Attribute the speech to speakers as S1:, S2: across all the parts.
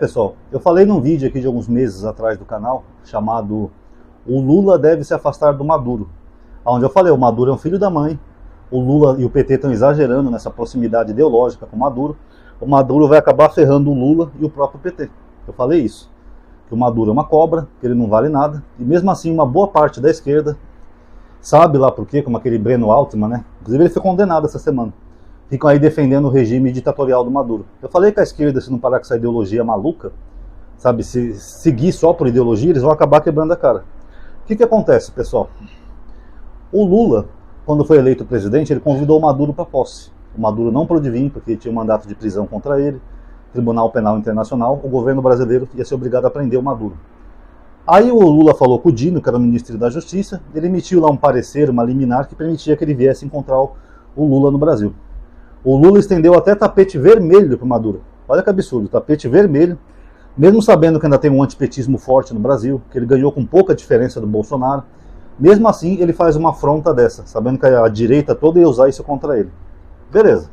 S1: Pessoal, eu falei num vídeo aqui de alguns meses atrás do canal, chamado "O Lula deve se afastar do Maduro", onde eu falei, o Maduro é um filho da mãe, o Lula e o PT estão exagerando nessa proximidade ideológica com o Maduro vai acabar ferrando o Lula e o próprio PT. Eu falei isso, que o Maduro é uma cobra, que ele não vale nada, e mesmo assim uma boa parte da esquerda, sabe lá por quê, como aquele Breno Altman, né? Inclusive ele foi condenado essa semana. Ficam aí defendendo o regime ditatorial do Maduro. Eu falei que a esquerda, se não parar com essa ideologia maluca, sabe, se seguir só por ideologia, eles vão acabar quebrando a cara. O que acontece, pessoal? O Lula, quando foi eleito presidente, ele convidou o Maduro para posse. O Maduro não pôde vir, porque tinha um mandato de prisão contra ele, Tribunal Penal Internacional, o governo brasileiro ia ser obrigado a prender o Maduro. Aí o Lula falou com o Dino, que era o ministro da Justiça, ele emitiu lá um parecer, uma liminar, que permitia que ele viesse encontrar o Lula no Brasil. O Lula estendeu até tapete vermelho para o Maduro. Olha que absurdo, tapete vermelho, mesmo sabendo que ainda tem um antipetismo forte no Brasil, que ele ganhou com pouca diferença do Bolsonaro. Mesmo assim, ele faz uma afronta dessa, sabendo que a direita toda ia usar isso contra ele. Beleza.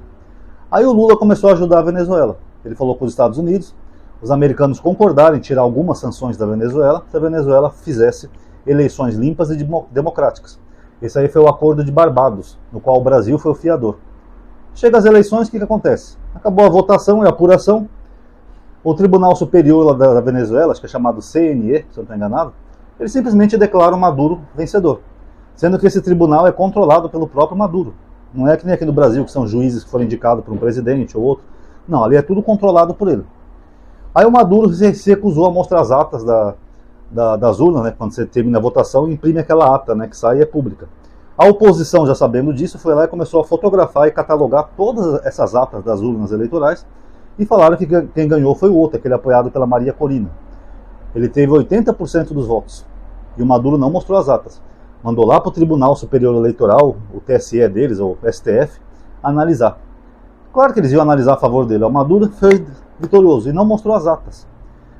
S1: Aí o Lula começou a ajudar a Venezuela. Ele falou com os Estados Unidos, os americanos concordaram em tirar algumas sanções da Venezuela, se a Venezuela fizesse eleições limpas e democráticas. Esse aí foi o Acordo de Barbados, no qual o Brasil foi o fiador. Chega as eleições, o que acontece? Acabou a votação e a apuração. O Tribunal Superior da Venezuela, acho que é chamado CNE, se eu não estou enganado, ele simplesmente declara o Maduro vencedor. Sendo que esse tribunal é controlado pelo próprio Maduro. Não é que nem aqui no Brasil, que são juízes que foram indicados por um presidente ou outro. Não, ali é tudo controlado por ele. Aí o Maduro se recusou a mostrar as atas das urnas, né, quando você termina a votação, imprime aquela ata, né, que sai e é pública. A oposição, já sabendo disso, foi lá e começou a fotografar e catalogar todas essas atas das urnas eleitorais e falaram que quem ganhou foi o outro, aquele apoiado pela Maria Corina. Ele teve 80% dos votos e o Maduro não mostrou as atas. Mandou lá para o Tribunal Superior Eleitoral, o TSE deles, ou STF, analisar. Claro que eles iam analisar a favor dele. O Maduro foi vitorioso e não mostrou as atas.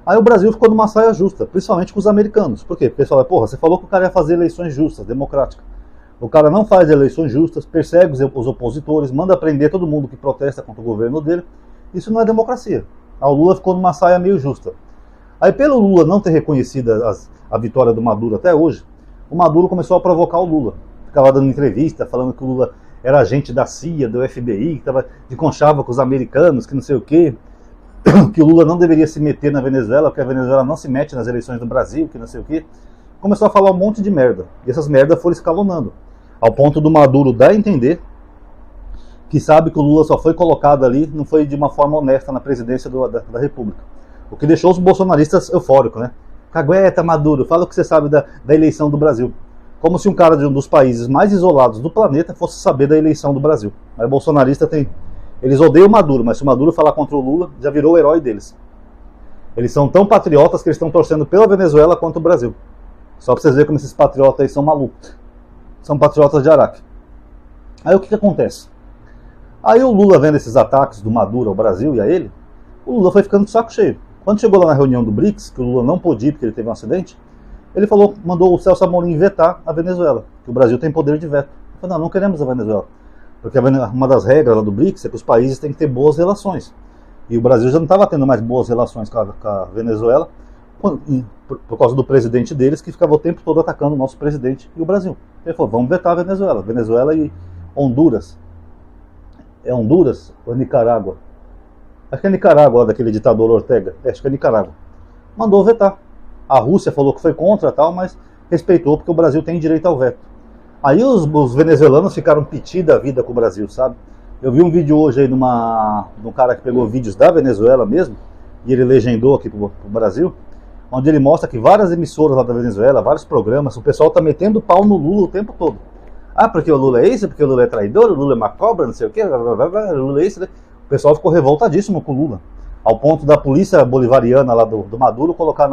S1: Aí o Brasil ficou numa saia justa, principalmente com os americanos. Por quê? O pessoal, porra, você falou que o cara ia fazer eleições justas, democráticas. O cara não faz eleições justas, persegue os opositores, manda prender todo mundo que protesta contra o governo dele. Isso não é democracia. Aí o Lula ficou numa saia meio justa. Aí pelo Lula não ter reconhecido a vitória do Maduro até hoje, o Maduro começou a provocar o Lula. Ficava dando entrevista, falando que o Lula era agente da CIA, do FBI, que estava de conchava com os americanos, que não sei o quê, que o Lula não deveria se meter na Venezuela, porque a Venezuela não se mete nas eleições do Brasil, que não sei o quê. Começou a falar um monte de merda. E essas merdas foram escalonando. Ao ponto do Maduro dar a entender que sabe que o Lula só foi colocado ali, não foi de uma forma honesta na presidência da República. O que deixou os bolsonaristas eufóricos, né? Cagueta, Maduro, fala o que você sabe da eleição do Brasil. Como se um cara de um dos países mais isolados do planeta fosse saber da eleição do Brasil. Mas bolsonarista tem... Eles odeiam o Maduro, mas se o Maduro falar contra o Lula, já virou o herói deles. Eles são tão patriotas que eles estão torcendo pela Venezuela quanto o Brasil. Só pra vocês verem como esses patriotas aí são malucos. São patriotas de Araque. Aí o que acontece? Aí o Lula, vendo esses ataques do Maduro ao Brasil e a ele, o Lula foi ficando de saco cheio. Quando chegou lá na reunião do BRICS, que o Lula não pôde ir porque ele teve um acidente, ele mandou o Celso Amorim vetar a Venezuela, que o Brasil tem poder de veto. Ele falou, não queremos a Venezuela. Porque uma das regras lá do BRICS é que os países têm que ter boas relações. E o Brasil já não estava tendo mais boas relações com a Venezuela, por causa do presidente deles, que ficava o tempo todo atacando o nosso presidente e o Brasil. Ele falou, vamos vetar a Venezuela. Venezuela e Honduras. É Honduras ou é Nicarágua? Acho que é Nicarágua, daquele ditador Ortega. Acho que é Nicarágua. Mandou vetar. A Rússia falou que foi contra tal, mas respeitou porque o Brasil tem direito ao veto. Aí os venezuelanos ficaram piti da vida com o Brasil, sabe? Eu vi um vídeo hoje aí de um cara que pegou vídeos da Venezuela mesmo, e ele legendou aqui pro Brasil, onde ele mostra que várias emissoras lá da Venezuela, vários programas, o pessoal tá metendo pau no Lula o tempo todo. Ah, porque o Lula é isso, porque o Lula é traidor, o Lula é uma cobra, não sei o quê, o Lula é isso, né? O pessoal ficou revoltadíssimo com o Lula, ao ponto da polícia bolivariana lá do Maduro colocar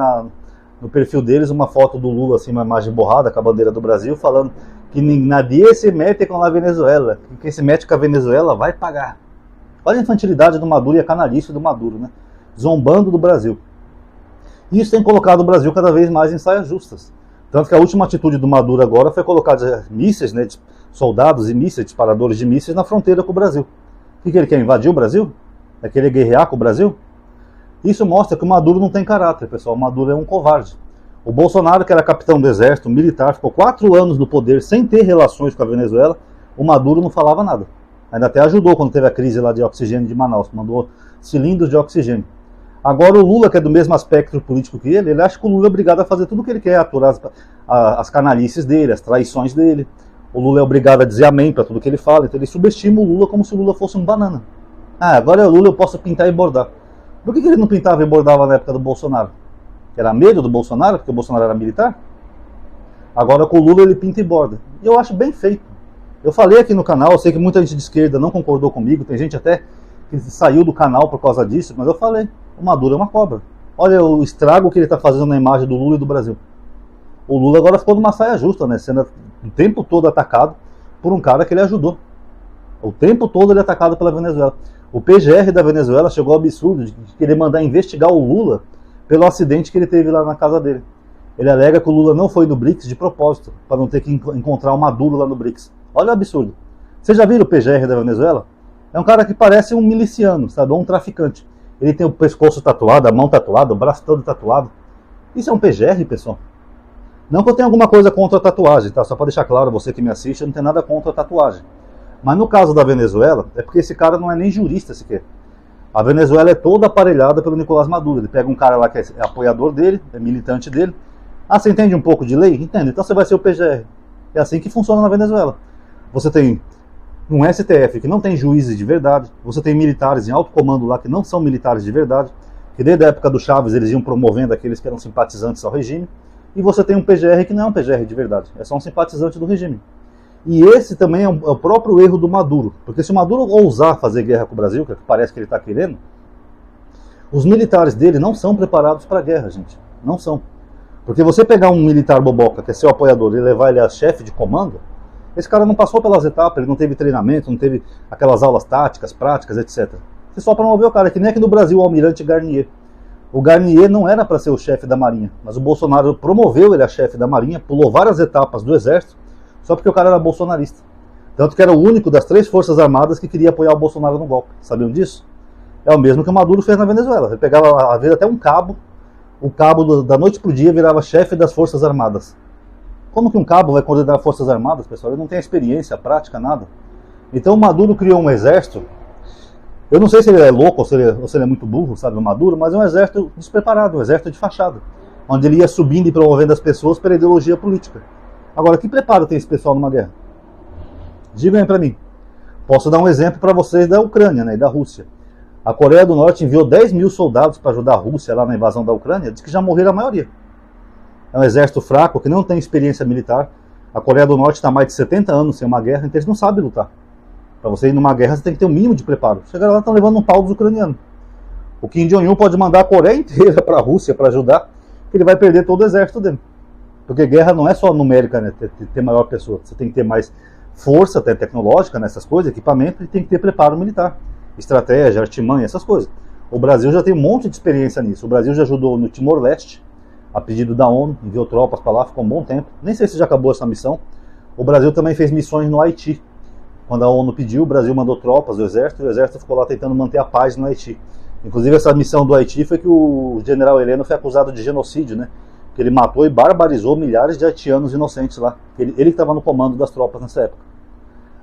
S1: no perfil deles uma foto do Lula, assim, uma imagem borrada com a bandeira do Brasil, falando que nadie se mete com a Venezuela, que quem se mete com a Venezuela vai pagar. Olha a infantilidade do Maduro e a canalice do Maduro, né? Zombando do Brasil. Isso tem colocado o Brasil cada vez mais em saias justas. Tanto que a última atitude do Maduro agora foi colocar mísseis, né, soldados e mísseis, disparadores de mísseis na fronteira com o Brasil. O que ele quer? Invadir o Brasil? É querer guerrear com o Brasil? Isso mostra que o Maduro não tem caráter, pessoal. O Maduro é um covarde. O Bolsonaro, que era capitão do exército, militar, ficou 4 anos no poder sem ter relações com a Venezuela. O Maduro não falava nada. Ainda até ajudou quando teve a crise lá de oxigênio de Manaus, mandou cilindros de oxigênio. Agora o Lula, que é do mesmo aspecto político que ele acha que o Lula é obrigado a fazer tudo o que ele quer, aturar as canalices dele, as traições dele. O Lula é obrigado a dizer amém para tudo que ele fala, então ele subestima o Lula como se o Lula fosse um banana. Ah, agora é o Lula, eu posso pintar e bordar. Por que ele não pintava e bordava na época do Bolsonaro? Era medo do Bolsonaro, porque o Bolsonaro era militar? Agora com o Lula ele pinta e borda. E eu acho bem feito. Eu falei aqui no canal, eu sei que muita gente de esquerda não concordou comigo, tem gente até que saiu do canal por causa disso, mas eu falei, o Maduro é uma cobra. Olha o estrago que ele está fazendo na imagem do Lula e do Brasil. O Lula agora ficou numa saia justa, né? Sendo o tempo todo atacado por um cara que ele ajudou. O tempo todo ele é atacado pela Venezuela. O PGR da Venezuela chegou ao absurdo de querer mandar investigar o Lula pelo acidente que ele teve lá na casa dele. Ele alega que o Lula não foi no BRICS de propósito, para não ter que encontrar o Maduro lá no BRICS. Olha o absurdo. Vocês já viram o PGR da Venezuela? É um cara que parece um miliciano, sabe? Um traficante. Ele tem o pescoço tatuado, a mão tatuada, o braço todo tatuado. Isso é um PGR, pessoal? Não que eu tenha alguma coisa contra a tatuagem, tá? Só para deixar claro, você que me assiste, eu não tenho nada contra a tatuagem. Mas no caso da Venezuela, é porque esse cara não é nem jurista sequer. A Venezuela é toda aparelhada pelo Nicolás Maduro. Ele pega um cara lá que é apoiador dele, é militante dele. Ah, você entende um pouco de lei? Entende. Então você vai ser o PGR. É assim que funciona na Venezuela. Você tem um STF que não tem juízes de verdade. Você tem militares em alto comando lá que não são militares de verdade. Que desde a época do Chaves eles iam promovendo aqueles que eram simpatizantes ao regime. E você tem um PGR que não é um PGR de verdade. É só um simpatizante do regime. E esse também é o próprio erro do Maduro. Porque se o Maduro ousar fazer guerra com o Brasil, que parece que ele está querendo, os militares dele não são preparados para a guerra, gente. Não são. Porque você pegar um militar boboca, que é seu apoiador, e levar ele a chefe de comando, esse cara não passou pelas etapas, ele não teve treinamento, não teve aquelas aulas táticas, práticas, etc. Você só promoveu o cara, que nem aqui no Brasil o almirante Garnier. O Garnier não era para ser o chefe da Marinha, mas o Bolsonaro promoveu ele a chefe da Marinha, pulou várias etapas do Exército, só porque o cara era bolsonarista. Tanto que era o único das 3 forças armadas que queria apoiar o Bolsonaro no golpe. Sabiam disso? É o mesmo que o Maduro fez na Venezuela. Ele pegava, às vezes, até um cabo, o cabo da noite pro dia virava chefe das forças armadas. Como que um cabo vai coordenar forças armadas, pessoal? Ele não tem experiência, prática, nada. Então o Maduro criou um exército. Eu não sei se ele é louco ou se ele é muito burro, sabe, o Maduro, mas é um exército despreparado, um exército de fachada, onde ele ia subindo e promovendo as pessoas pela ideologia política. Agora, que preparo tem esse pessoal numa guerra? Digam aí pra mim. Posso dar um exemplo para vocês da Ucrânia, né, e da Rússia. A Coreia do Norte enviou 10 mil soldados para ajudar a Rússia lá na invasão da Ucrânia, diz que já morreram a maioria. É um exército fraco, que não tem experiência militar. A Coreia do Norte está há mais de 70 anos sem uma guerra, então eles não sabem lutar. Para você ir numa guerra, você tem que ter um mínimo de preparo. Chegaram lá e estão levando um pau dos ucranianos. O Kim Jong-un pode mandar a Coreia inteira para a Rússia para ajudar, que ele vai perder todo o exército dele. Porque guerra não é só numérica, né? Ter maior pessoa. Você tem que ter mais força até tecnológica nessas coisas, equipamento, e tem que ter preparo militar. Estratégia, artimanha, essas coisas. O Brasil já tem um monte de experiência nisso. O Brasil já ajudou no Timor-Leste, a pedido da ONU, enviou tropas para lá, ficou um bom tempo. Nem sei se já acabou essa missão. O Brasil também fez missões no Haiti. Quando a ONU pediu, o Brasil mandou tropas do exército, e o exército ficou lá tentando manter a paz no Haiti. Inclusive essa missão do Haiti foi que o general Heleno foi acusado de genocídio, né? Que ele matou e barbarizou milhares de haitianos inocentes lá. Ele que estava no comando das tropas nessa época.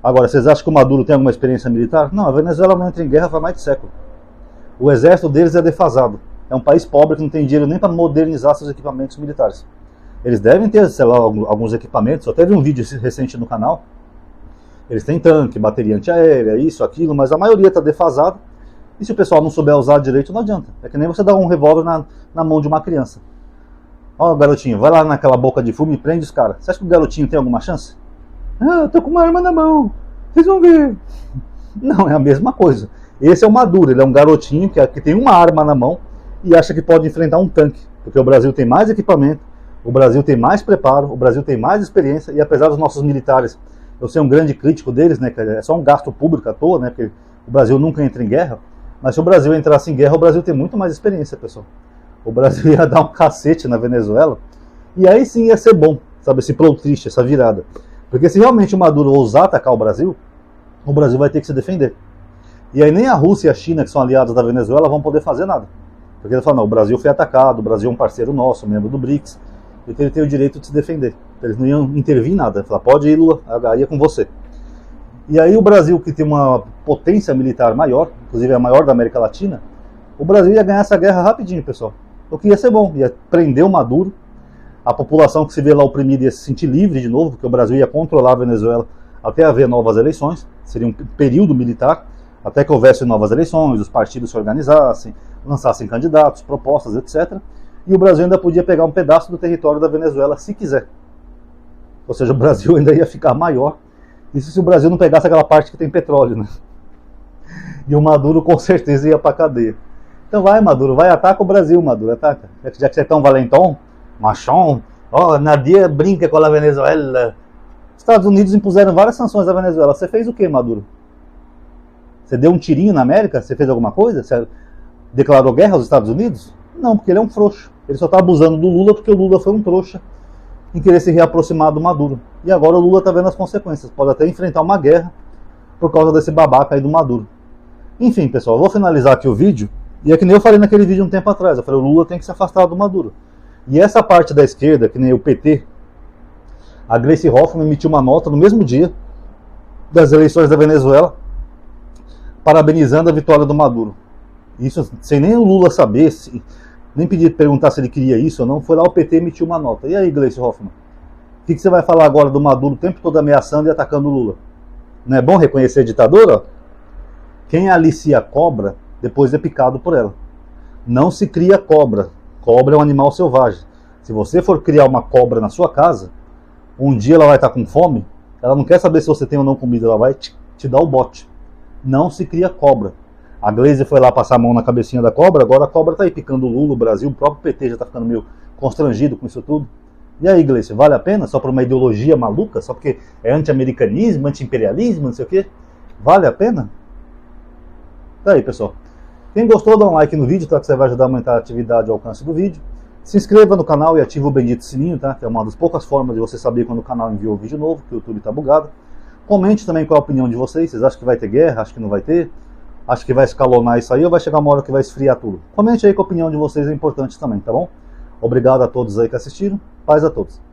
S1: Agora, vocês acham que o Maduro tem alguma experiência militar? Não, a Venezuela não entra em guerra faz mais de século. O exército deles é defasado. É um país pobre que não tem dinheiro nem para modernizar seus equipamentos militares. Eles devem ter, sei lá, alguns equipamentos. Eu até vi um vídeo recente no canal. Eles têm tanque, bateria antiaérea, isso, aquilo, mas a maioria está defasada. E se o pessoal não souber usar direito, não adianta. É que nem você dar um revólver na mão de uma criança. Ó, garotinho, vai lá naquela boca de fumo e prende os caras. Você acha que o garotinho tem alguma chance? Ah, eu tô com uma arma na mão. Vocês vão ver. Não, é a mesma coisa. Esse é o Maduro, ele é um garotinho que tem uma arma na mão e acha que pode enfrentar um tanque. Porque o Brasil tem mais equipamento, o Brasil tem mais preparo, o Brasil tem mais experiência, e apesar dos nossos militares, eu ser um grande crítico deles, né, que é só um gasto público à toa, né, porque o Brasil nunca entra em guerra, mas se o Brasil entrasse em guerra, o Brasil tem muito mais experiência, pessoal. O Brasil ia dar um cacete na Venezuela, e aí sim ia ser bom, sabe, esse plot twist, essa virada. Porque se realmente o Maduro ousar atacar o Brasil vai ter que se defender. E aí nem a Rússia e a China, que são aliados da Venezuela, vão poder fazer nada. Porque ele fala, não, o Brasil foi atacado, o Brasil é um parceiro nosso, membro do BRICS, então ele tem o direito de se defender. Eles não iam intervir em nada, ele fala, pode ir, Lula, aí é com você. E aí o Brasil, que tem uma potência militar maior, inclusive a maior da América Latina, o Brasil ia ganhar essa guerra rapidinho, pessoal. O que ia ser bom, ia prender o Maduro, a população que se vê lá oprimida ia se sentir livre de novo, porque o Brasil ia controlar a Venezuela até haver novas eleições, seria um período militar, até que houvesse novas eleições, os partidos se organizassem, lançassem candidatos, propostas, etc. E o Brasil ainda podia pegar um pedaço do território da Venezuela se quiser. Ou seja, o Brasil ainda ia ficar maior. Isso se o Brasil não pegasse aquela parte que tem petróleo, né? E o Maduro com certeza ia pra cadeia. Então vai, Maduro, vai, ataca o Brasil, Maduro, ataca. Já que você é tão valentão, machão, nadie brinca com a Venezuela. Os Estados Unidos impuseram várias sanções à Venezuela. Você fez o que, Maduro? Você deu um tirinho na América? Você fez alguma coisa? Você declarou guerra aos Estados Unidos? Não, porque ele é um frouxo. Ele só está abusando do Lula porque o Lula foi um trouxa em querer se reaproximar do Maduro. E agora o Lula está vendo as consequências. Pode até enfrentar uma guerra por causa desse babaca aí do Maduro. Enfim, pessoal, eu vou finalizar aqui o vídeo. E é que nem eu falei naquele vídeo um tempo atrás. Eu falei, o Lula tem que se afastar do Maduro. E essa parte da esquerda, que nem o PT, a Gleisi Hoffmann emitiu uma nota no mesmo dia das eleições da Venezuela, parabenizando a vitória do Maduro. Isso sem nem o Lula saber, nem perguntar se ele queria isso ou não, foi lá o PT emitiu uma nota. E aí, Gleisi Hoffmann? O que você vai falar agora do Maduro o tempo todo ameaçando e atacando o Lula? Não é bom reconhecer a ditadura? Quem alicia cobra, depois é picado por ela. Não se cria cobra. Cobra é um animal selvagem. Se você for criar uma cobra na sua casa, um dia ela vai estar com fome, ela não quer saber se você tem ou não comida, ela vai te dar o bote. Não se cria cobra. A Gleisi foi lá passar a mão na cabecinha da cobra, agora a cobra está aí picando o Lula, o Brasil, o próprio PT já está ficando meio constrangido com isso tudo. E aí, Gleisi, vale a pena? Só por uma ideologia maluca? Só porque é anti-americanismo, anti-imperialismo, não sei o quê? Vale a pena? Tá aí, pessoal. Quem gostou, dá um like no vídeo, tá? Que você vai ajudar a aumentar a atividade e o alcance do vídeo. Se inscreva no canal e ative o bendito sininho, tá? Que é uma das poucas formas de você saber quando o canal enviou um vídeo novo, que o YouTube tá bugado. Comente também qual a opinião de vocês. Vocês acham que vai ter guerra? Acham que não vai ter? Acham que vai escalonar isso aí ou vai chegar uma hora que vai esfriar tudo? Comente aí que a opinião de vocês é importante também, tá bom? Obrigado a todos aí que assistiram. Paz a todos.